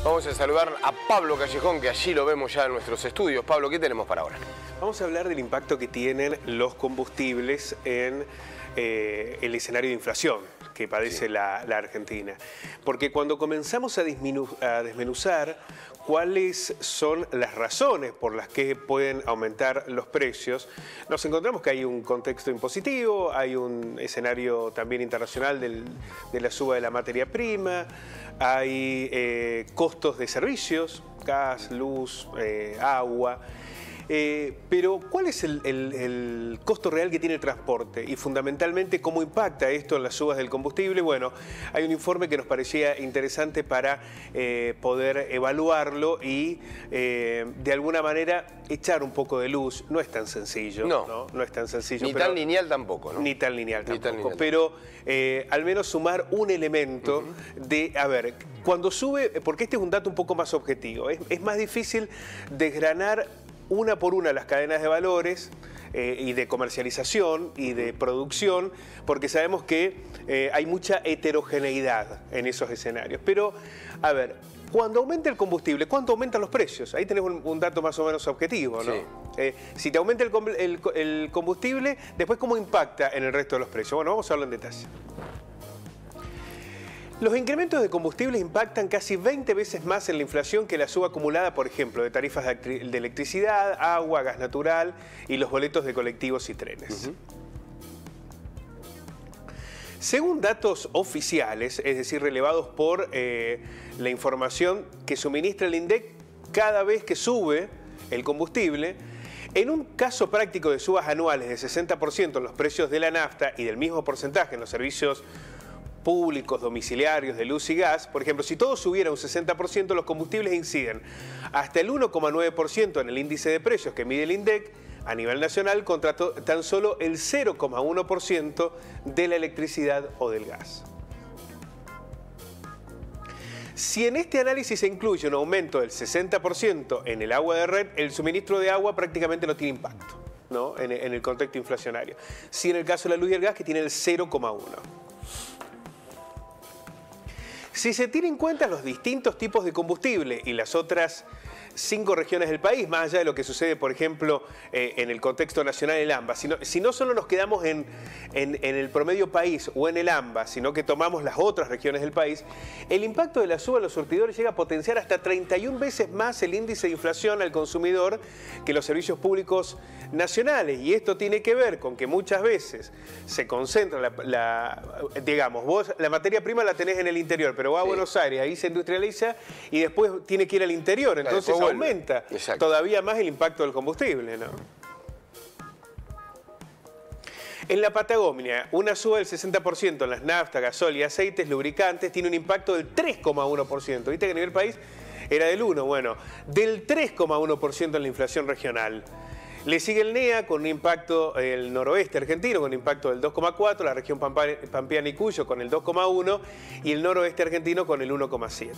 Vamos a saludar a Pablo Callejón, que allí lo vemos ya en nuestros estudios. Pablo, ¿qué tenemos para ahora? Vamos a hablar del impacto que tienen los combustibles en el escenario de inflación que padece la Argentina. Porque cuando comenzamos a desmenuzar cuáles son las razones por las que pueden aumentar los precios, nos encontramos que hay un contexto impositivo, hay un escenario también internacional de la suba de la materia prima, hay costos de servicios, gas, luz, agua. Pero ¿cuál es el costo real que tiene el transporte? Y fundamentalmente, ¿cómo impacta esto en las subas del combustible? Bueno, hay un informe que nos parecía interesante para poder evaluarlo y de alguna manera echar un poco de luz. No es tan sencillo. No es tan sencillo. Ni tan lineal tampoco, ¿no? Ni tan lineal tampoco. Tan lineal. Pero al menos sumar un elemento de, a ver, cuando sube, porque este es un dato un poco más objetivo, es más difícil desgranar una por una las cadenas de valores y de comercialización y de producción, porque sabemos que hay mucha heterogeneidad en esos escenarios. Pero, a ver, cuando aumenta el combustible, ¿cuánto aumentan los precios? Ahí tenemos un dato más o menos objetivo, ¿no? Sí. Si te aumenta el combustible, después ¿cómo impacta en el resto de los precios? Bueno, vamos a hablar en detalle. Los incrementos de combustibles impactan casi 20 veces más en la inflación que la suba acumulada, por ejemplo, de tarifas de electricidad, agua, gas natural y los boletos de colectivos y trenes. Según datos oficiales, es decir, relevados por la información que suministra el INDEC cada vez que sube el combustible, en un caso práctico de subas anuales de 60% en los precios de la nafta y del mismo porcentaje en los servicios públicos, domiciliarios, de luz y gas, por ejemplo, si todo subiera un 60%, los combustibles inciden hasta el 1,9% en el índice de precios que mide el INDEC a nivel nacional contra tan solo el 0,1% de la electricidad o del gas. Si en este análisis se incluye un aumento del 60% en el agua de red, el suministro de agua prácticamente no tiene impacto, ¿no? en el contexto inflacionario. Si en el caso de la luz y el gas, que tiene el 0,1%. Si se tienen en cuenta los distintos tipos de combustible y las otras 5 regiones del país, más allá de lo que sucede, por ejemplo, en el contexto nacional del AMBA, si no solo nos quedamos en el promedio país o en el AMBA, sino que tomamos las otras regiones del país, el impacto de la suba de los surtidores llega a potenciar hasta 31 veces más el índice de inflación al consumidor que los servicios públicos nacionales. Y esto tiene que ver con que muchas veces se concentra digamos, vos la materia prima la tenés en el interior, pero va a Buenos Aires, ahí se industrializa y después tiene que ir al interior. Entonces aumenta todavía más el impacto del combustible, ¿no? En la Patagonia, una suba del 60% en las naftas, gasol y aceites, lubricantes, tiene un impacto del 3,1%. ¿Viste que a nivel país era del 1%? Bueno, del 3,1% en la inflación regional. Le sigue el NEA con un impacto, el noroeste argentino con un impacto del 2,4%, la región Pampeana y Cuyo con el 2,1% y el noroeste argentino con el 1,7%.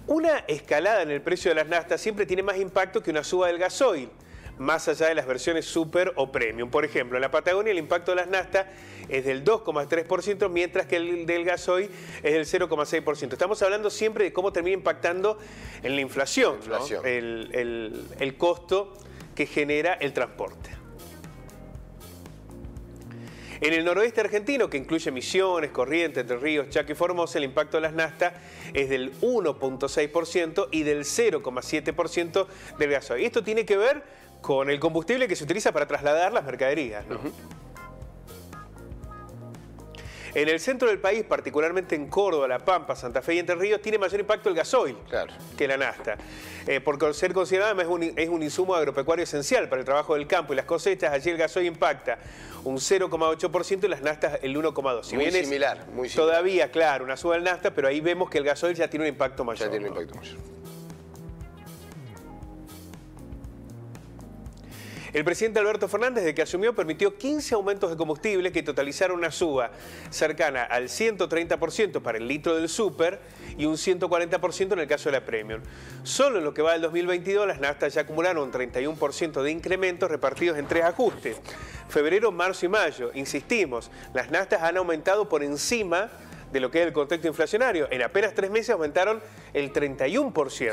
Una escalada en el precio de las naftas siempre tiene más impacto que una suba del gasoil, más allá de las versiones super o premium. Por ejemplo, en la Patagonia el impacto de las naftas es del 2,3%, mientras que el del gasoil es del 0,6%. Estamos hablando siempre de cómo termina impactando en la inflación, ¿no? El costo que genera el transporte. En el noroeste argentino, que incluye Misiones, Corrientes, Entre Ríos, Chaco y Formosa, el impacto de las naftas es del 1,6% y del 0,7% del gasoil. Esto tiene que ver con el combustible que se utiliza para trasladar las mercaderías, ¿no? En el centro del país, particularmente en Córdoba, La Pampa, Santa Fe y Entre Ríos, tiene mayor impacto el gasoil que la nafta. Por ser considerado es un insumo agropecuario esencial para el trabajo del campo y las cosechas. Allí el gasoil impacta un 0,8% y las naftas el 1,2%. Si bien similar. Todavía, claro, una suba del nafta, pero ahí vemos que el gasoil ya tiene un impacto mayor. Ya tiene un impacto mayor. El presidente Alberto Fernández, desde que asumió, permitió 15 aumentos de combustible que totalizaron una suba cercana al 130% para el litro del súper y un 140% en el caso de la Premium. Solo en lo que va del 2022, las naftas ya acumularon un 31% de incrementos repartidos en 3 ajustes. Febrero, marzo y mayo. Insistimos, las naftas han aumentado por encima de lo que es el contexto inflacionario. En apenas 3 meses aumentaron el 31%. Sí.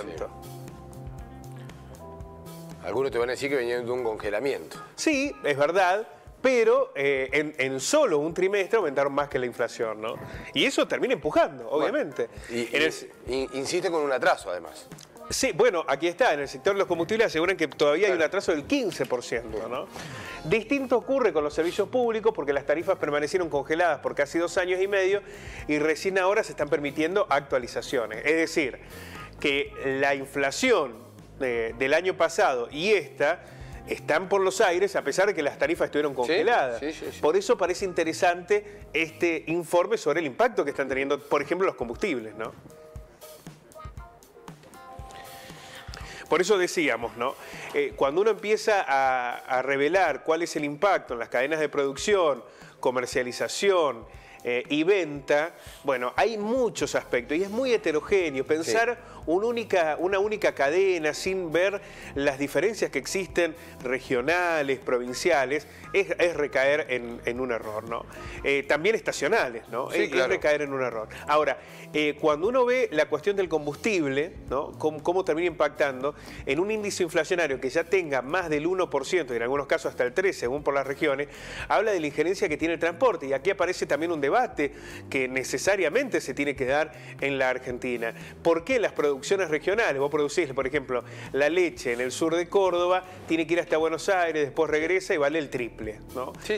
Algunos te van a decir que venían de un congelamiento. Sí, es verdad, pero en solo un trimestre aumentaron más que la inflación, ¿no? Y eso termina empujando, obviamente. Bueno, insiste con un atraso, además. Sí, bueno, aquí está, en el sector de los combustibles aseguran que todavía hay un atraso del 15%, ¿no? Distinto ocurre con los servicios públicos porque las tarifas permanecieron congeladas por casi 2 años y medio y recién ahora se están permitiendo actualizaciones. Es decir, que la inflación del año pasado y esta están por los aires a pesar de que las tarifas estuvieron congeladas. Sí. Por eso parece interesante este informe sobre el impacto que están teniendo, por ejemplo, los combustibles, ¿no? Por eso decíamos, ¿no? Cuando uno empieza a revelar cuál es el impacto en las cadenas de producción, comercialización y venta, bueno, hay muchos aspectos y es muy heterogéneo. Pensar una única cadena sin ver las diferencias que existen regionales, provinciales, es recaer en un error, ¿no? También estacionales, ¿no? Sí, claro. Es recaer en un error. Ahora, cuando uno ve la cuestión del combustible, ¿no? Cómo termina impactando en un índice inflacionario que ya tenga más del 1% y en algunos casos hasta el 3%, según por las regiones, habla de la injerencia que tiene el transporte. Y aquí aparece también un debate que necesariamente se tiene que dar en la Argentina. ¿Por qué las producciones regionales? Vos producís, por ejemplo, la leche en el sur de Córdoba, tiene que ir hasta Buenos Aires, después regresa y vale el triple, ¿no? Sí.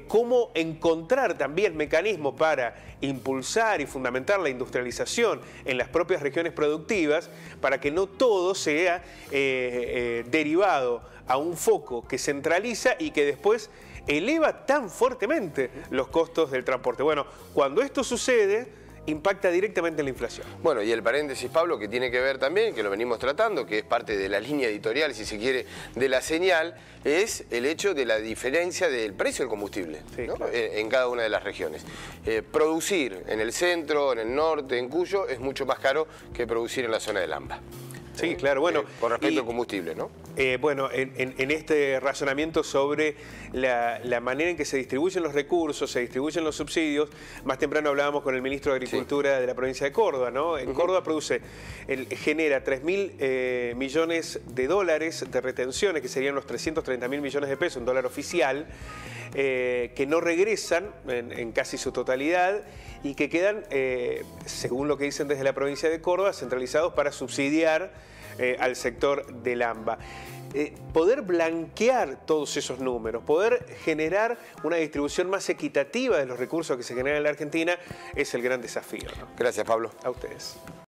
¿Cómo encontrar también mecanismos para impulsar y fundamentar la industrialización en las propias regiones productivas para que no todo sea derivado a un foco que centraliza y que después eleva tan fuertemente los costos del transporte? Bueno, cuando esto sucede, impacta directamente en la inflación. Bueno, y el paréntesis, Pablo, que tiene que ver también, que lo venimos tratando, que es parte de la línea editorial, si se quiere, de la señal, es el hecho de la diferencia del precio del combustible, sí, ¿no? Claro. En cada una de las regiones. Producir en el centro, en el norte, en Cuyo, es mucho más caro que producir en la zona del AMBA. Sí, claro, bueno. Con respecto al combustible, ¿no? Bueno, en este razonamiento sobre la manera en que se distribuyen los recursos, se distribuyen los subsidios, más temprano hablábamos con el ministro de Agricultura de la provincia de Córdoba, ¿no? En Córdoba genera 3.000 millones de dólares de retenciones, que serían los 330.000 millones de pesos, un dólar oficial, que no regresan en casi su totalidad y que quedan, según lo que dicen desde la provincia de Córdoba, centralizados para subsidiar al sector del AMBA. Poder blanquear todos esos números, poder generar una distribución más equitativa de los recursos que se generan en la Argentina es el gran desafío, ¿no? Gracias, Pablo. A ustedes.